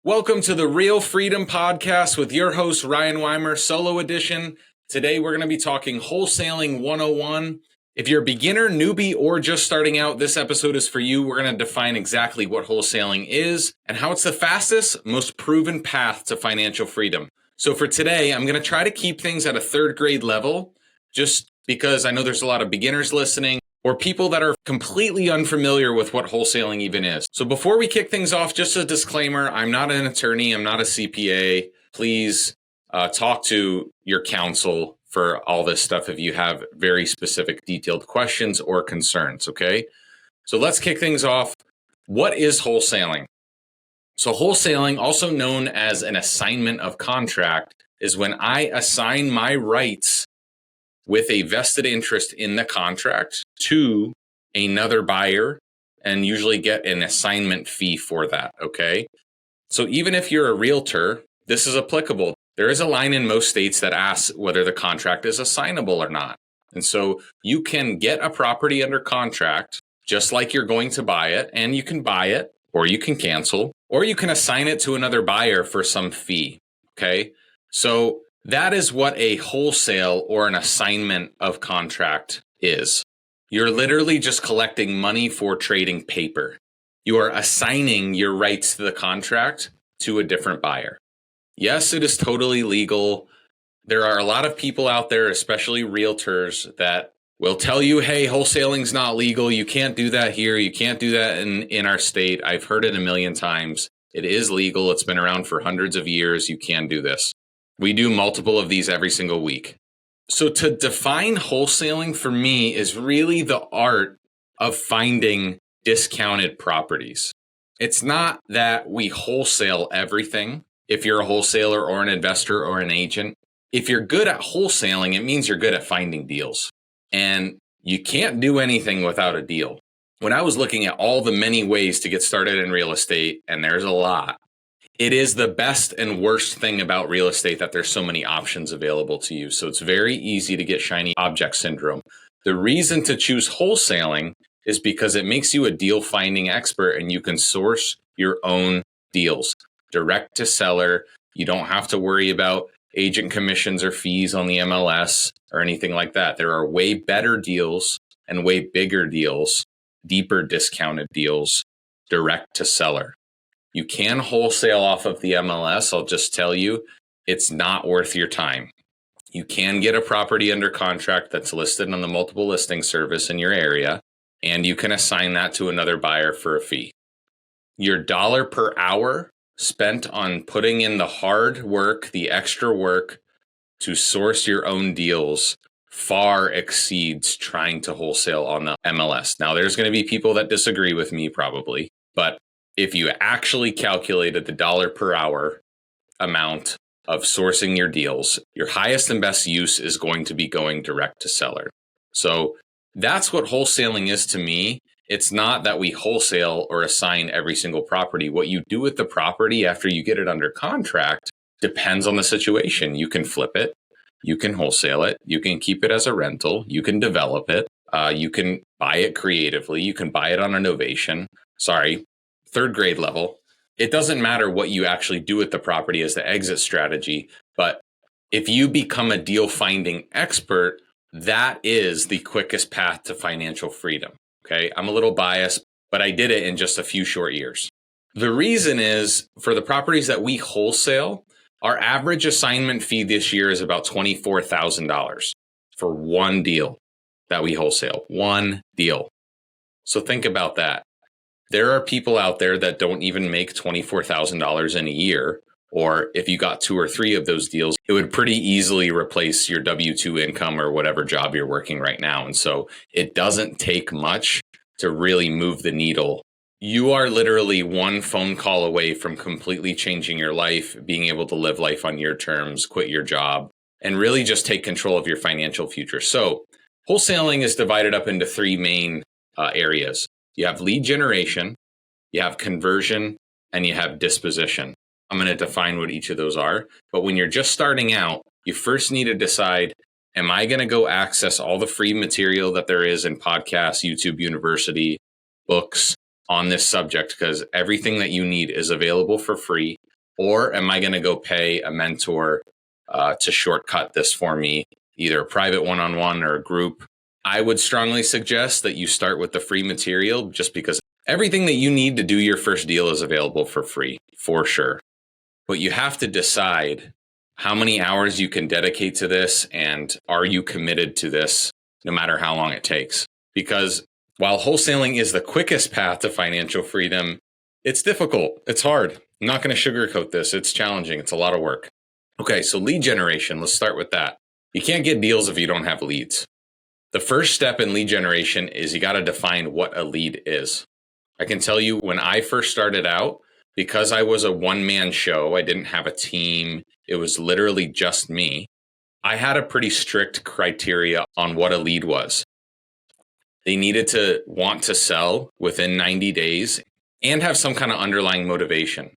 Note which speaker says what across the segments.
Speaker 1: Welcome to the Real Freedom Podcast with your host, Ryan Weimer, solo edition. Today, we're going to be talking Wholesaling 101. If you're a beginner, newbie, or just starting out, this episode is for you. We're going to define exactly what wholesaling is and how it's the fastest, most proven path to financial freedom. So for today, I'm going to try to keep things at a third grade level, just because I know there's a lot of beginners listening or people that are completely unfamiliar with what wholesaling even is. So before we kick things off, just a disclaimer, I'm not an attorney, I'm not a CPA. Please talk to your counsel for all this stuff if you have very specific detailed questions or concerns, okay? So let's kick things off. What is wholesaling? So wholesaling, also known as an assignment of contract, is when I assign my rights with a vested interest in the contract to another buyer and usually get an assignment fee for that, okay? So even if you're a realtor, this is applicable. There is a line in most states that asks whether the contract is assignable or not. And so you can get a property under contract just like you're going to buy it, and you can buy it or you can cancel or you can assign it to another buyer for some fee, okay? So that is what a wholesale or an assignment of contract is. You're literally just collecting money for trading paper. You are assigning your rights to the contract to a different buyer. Yes, it is totally legal. There are a lot of people out there, especially realtors, that will tell you, hey, wholesaling's not legal. You can't do that here. You can't do that in our state. I've heard it a million times. It is legal. It's been around for hundreds of years. You can do this. We do multiple of these every single week. So to define wholesaling for me is really the art of finding discounted properties. It's not that we wholesale everything. If you're a wholesaler or an investor or an agent, if you're good at wholesaling, it means you're good at finding deals. And you can't do anything without a deal. When I was looking at all the many ways to get started in real estate, and there's a lot, it is the best and worst thing about real estate that there's so many options available to you. So it's very easy to get shiny object syndrome. The reason to choose wholesaling is because it makes you a deal finding expert and you can source your own deals direct to seller. You don't have to worry about agent commissions or fees on the MLS or anything like that. There are way better deals and way bigger deals, deeper discounted deals direct to seller. You can wholesale off of the MLS. I'll just tell you, it's not worth your time. You can get a property under contract that's listed on the multiple listing service in your area, and you can assign that to another buyer for a fee. Your dollar per hour spent on putting in the hard work, the extra work to source your own deals far exceeds trying to wholesale on the MLS. Now, there's going to be people that disagree with me probably, but if you actually calculated the dollar per hour amount of sourcing your deals, your highest and best use is going to be going direct to seller. So that's what wholesaling is to me. It's not that we wholesale or assign every single property. What you do with the property after you get it under contract depends on the situation. You can flip it. You can wholesale it. You can keep it as a rental. You can develop it. You can buy it creatively. You can buy it on a novation. Third grade level. It doesn't matter what you actually do with the property as the exit strategy, but if you become a deal finding expert, that is the quickest path to financial freedom. Okay, I'm a little biased, but I did it in just a few short years. The reason is for the properties that we wholesale, our average assignment fee this year is about $24,000 for one deal that we wholesale, one deal. So think about that. There are people out there that don't even make $24,000 in a year, or if you got 2 or 3 of those deals, it would pretty easily replace your W-2 income or whatever job you're working right now. And so it doesn't take much to really move the needle. You are literally one phone call away from completely changing your life, being able to live life on your terms, quit your job, and really just take control of your financial future. So wholesaling is divided up into 3 main areas. You have lead generation, you have conversion, and you have disposition. I'm going to define what each of those are. But when you're just starting out, you first need to decide, am I going to go access all the free material that there is in podcasts, YouTube University, books on this subject? Because everything that you need is available for free. Or am I going to go pay a mentor to shortcut this for me, either a private one-on-one or a group? I would strongly suggest that you start with the free material, just because everything that you need to do your first deal is available for free, for sure. But you have to decide how many hours you can dedicate to this, and are you committed to this no matter how long it takes? Because while wholesaling is the quickest path to financial freedom, it's difficult. It's hard. I'm not going to sugarcoat this. It's challenging. It's a lot of work. Okay, so lead generation, let's start with that. You can't get deals if you don't have leads. The first step in lead generation is you got to define what a lead is. I can tell you, when I first started out, because I was a one-man show, I didn't have a team, it was literally just me, I had a pretty strict criteria on what a lead was. They needed to want to sell within 90 days and have some kind of underlying motivation.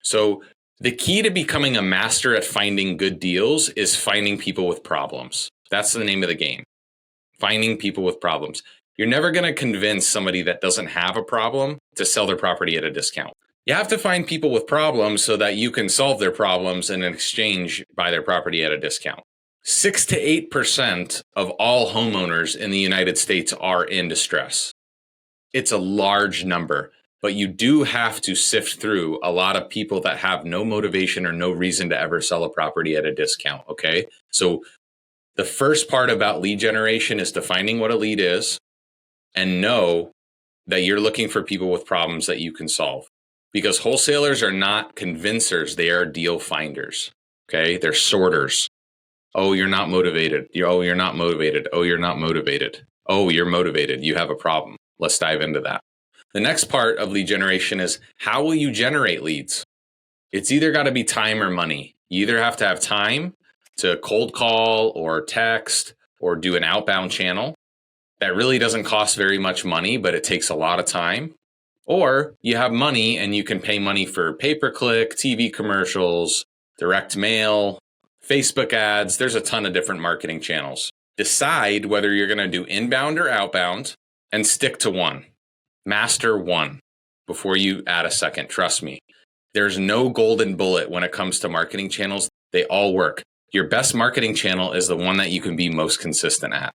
Speaker 1: So the key to becoming a master at finding good deals is finding people with problems. That's the name of the game. Finding people with problems. You're never going to convince somebody that doesn't have a problem to sell their property at a discount. You have to find people with problems so that you can solve their problems and in exchange buy their property at a discount. 6 to 8% of all homeowners in the United States are in distress. It's a large number, but you do have to sift through a lot of people that have no motivation or no reason to ever sell a property at a discount, okay? So the first part about lead generation is defining what a lead is and know that you're looking for people with problems that you can solve. Because wholesalers are not convincers, they are deal finders, okay? They're sorters. Oh, you're not motivated. Oh, you're not motivated. Oh, you're not motivated. Oh, you're motivated. You have a problem. Let's dive into that. The next part of lead generation is, how will you generate leads? It's either got to be time or money. You either have to have time to cold call or text or do an outbound channel. That really doesn't cost very much money, but it takes a lot of time. Or you have money and you can pay money for pay-per-click, TV commercials, direct mail, Facebook ads. There's a ton of different marketing channels. Decide whether you're going to do inbound or outbound and stick to one. Master one before you add a second. Trust me. There's no golden bullet when it comes to marketing channels. They all work. Your best marketing channel is the one that you can be most consistent at.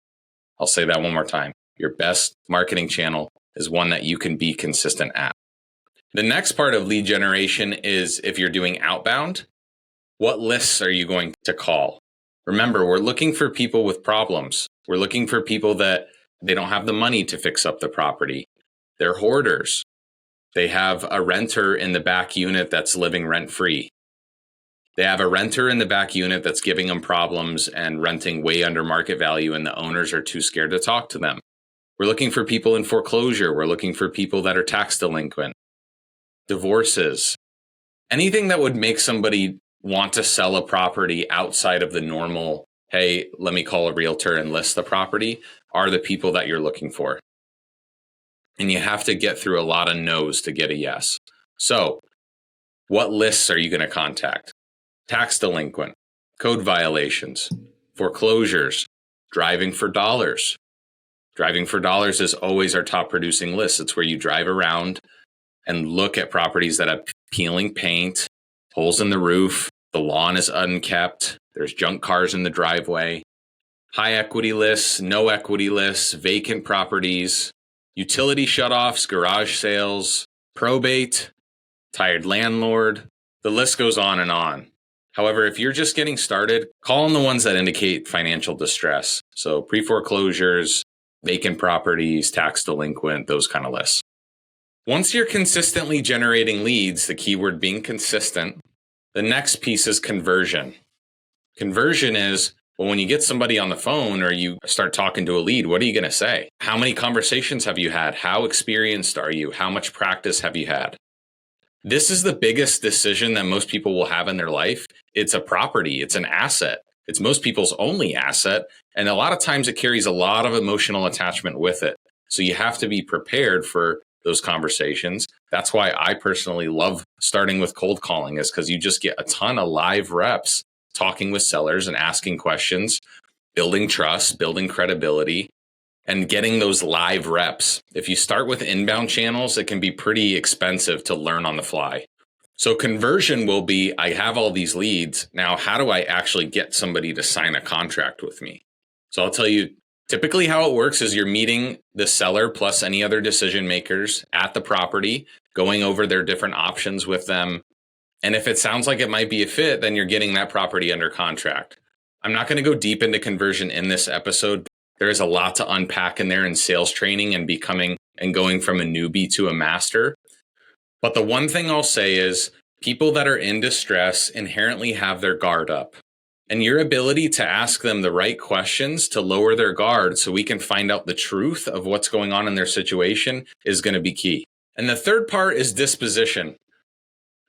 Speaker 1: I'll say that one more time. Your best marketing channel is one that you can be consistent at. The next part of lead generation is, if you're doing outbound, what lists are you going to call? Remember, we're looking for people with problems. We're looking for people that they don't have the money to fix up the property. They're hoarders. They have a renter in the back unit that's living rent-free. They have a renter in the back unit that's giving them problems and renting way under market value, and the owners are too scared to talk to them. We're looking for people in foreclosure. We're looking for people that are tax delinquent, divorces, anything that would make somebody want to sell a property outside of the normal, hey, let me call a realtor and list the property, are the people that you're looking for. And you have to get through a lot of no's to get a yes. So what lists are you going to contact? Tax delinquent, code violations, foreclosures, driving for dollars. Driving for dollars is always our top producing list. It's where you drive around and look at properties that have peeling paint, holes in the roof, the lawn is unkept, there's junk cars in the driveway. High equity lists, no equity lists, vacant properties, utility shutoffs, garage sales, probate, tired landlord. The list goes on and on. However, if you're just getting started, call on the ones that indicate financial distress. So pre-foreclosures, vacant properties, tax delinquent, those kind of lists. Once you're consistently generating leads, the keyword being consistent, the next piece is conversion. Conversion is, well, when you get somebody on the phone or you start talking to a lead, what are you going to say? How many conversations have you had? How experienced are you? How much practice have you had? This is the biggest decision that most people will have in their life. It's a property. It's an asset. It's most people's only asset. And a lot of times it carries a lot of emotional attachment with it. So you have to be prepared for those conversations. That's why I personally love starting with cold calling, is because you just get a ton of live reps talking with sellers and asking questions, building trust, building credibility, and getting those live reps. If you start with inbound channels, it can be pretty expensive to learn on the fly. So conversion will be, I have all these leads. Now, how do I actually get somebody to sign a contract with me? So I'll tell you, typically how it works is you're meeting the seller plus any other decision makers at the property, going over their different options with them. And if it sounds like it might be a fit, then you're getting that property under contract. I'm not going to go deep into conversion in this episode. There is a lot to unpack in there in sales training and becoming and going from a newbie to a master. But the one thing I'll say is people that are in distress inherently have their guard up. And your ability to ask them the right questions to lower their guard so we can find out the truth of what's going on in their situation is going to be key. And the third part is disposition.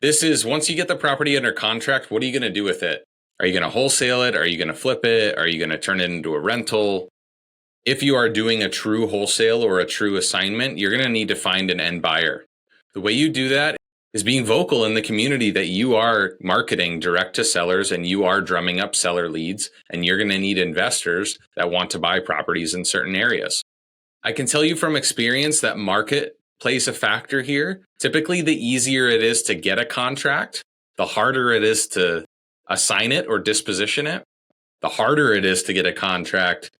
Speaker 1: This is once you get the property under contract, what are you going to do with it? Are you going to wholesale it? Are you going to flip it? Are you going to turn it into a rental? If you are doing a true wholesale or a true assignment, you're going to need to find an end buyer. The way you do that is being vocal in the community that you are marketing direct to sellers and you are drumming up seller leads, and you're going to need investors that want to buy properties in certain areas. I can tell you from experience that market plays a factor here. Typically, the easier it is to get a contract, the harder it is to assign it or disposition it. The harder it is to get a contract,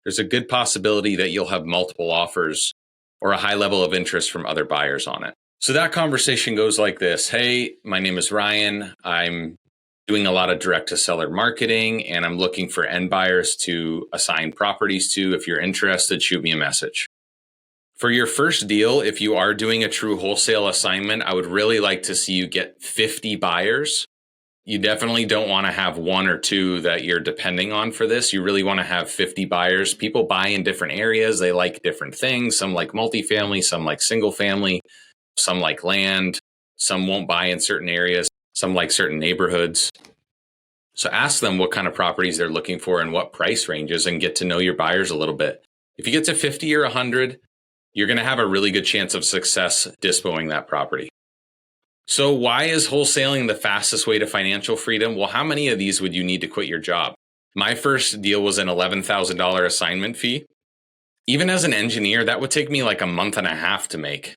Speaker 1: there's a good possibility that you'll have multiple offers or a high level of interest from other buyers on it. So that conversation goes like this. Hey, my name is Ryan. I'm doing a lot of direct to seller marketing and I'm looking for end buyers to assign properties to. If you're interested, shoot me a message. For your first deal, if you are doing a true wholesale assignment, I would really like to see you get 50 buyers. You definitely don't want to have one or two that you're depending on for this. You really want to have 50 buyers. People buy in different areas. They like different things. Some like multifamily, some like single family. Some like land, some won't buy in certain areas, some like certain neighborhoods. So ask them what kind of properties they're looking for and what price ranges and get to know your buyers a little bit. If you get to 50 or 100, you're going to have a really good chance of success dispoing that property. So why is wholesaling the fastest way to financial freedom? Well, how many of these would you need to quit your job? My first deal was an $11,000 assignment fee. Even as an engineer, that would take me like a month and a half to make.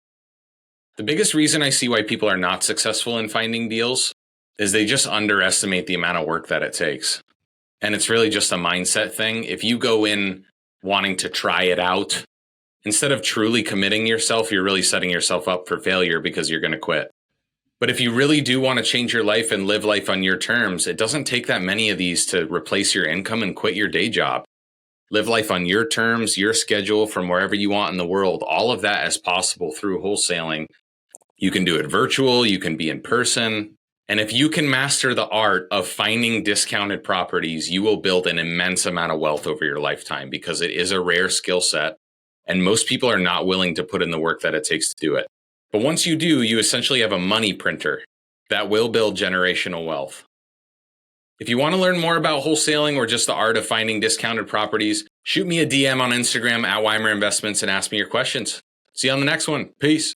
Speaker 1: The biggest reason I see why people are not successful in finding deals is they just underestimate the amount of work that it takes. And it's really just a mindset thing. If you go in wanting to try it out, instead of truly committing yourself, you're really setting yourself up for failure because you're going to quit. But if you really do want to change your life and live life on your terms, it doesn't take that many of these to replace your income and quit your day job. Live life on your terms, your schedule, from wherever you want in the world. All of that is possible through wholesaling. You can do it virtual, you can be in person. And if you can master the art of finding discounted properties, you will build an immense amount of wealth over your lifetime because it is a rare skill set. And most people are not willing to put in the work that it takes to do it. But once you do, you essentially have a money printer that will build generational wealth. If you want to learn more about wholesaling or just the art of finding discounted properties, shoot me a DM on Instagram @Weimer Investments and ask me your questions. See you on the next one. Peace.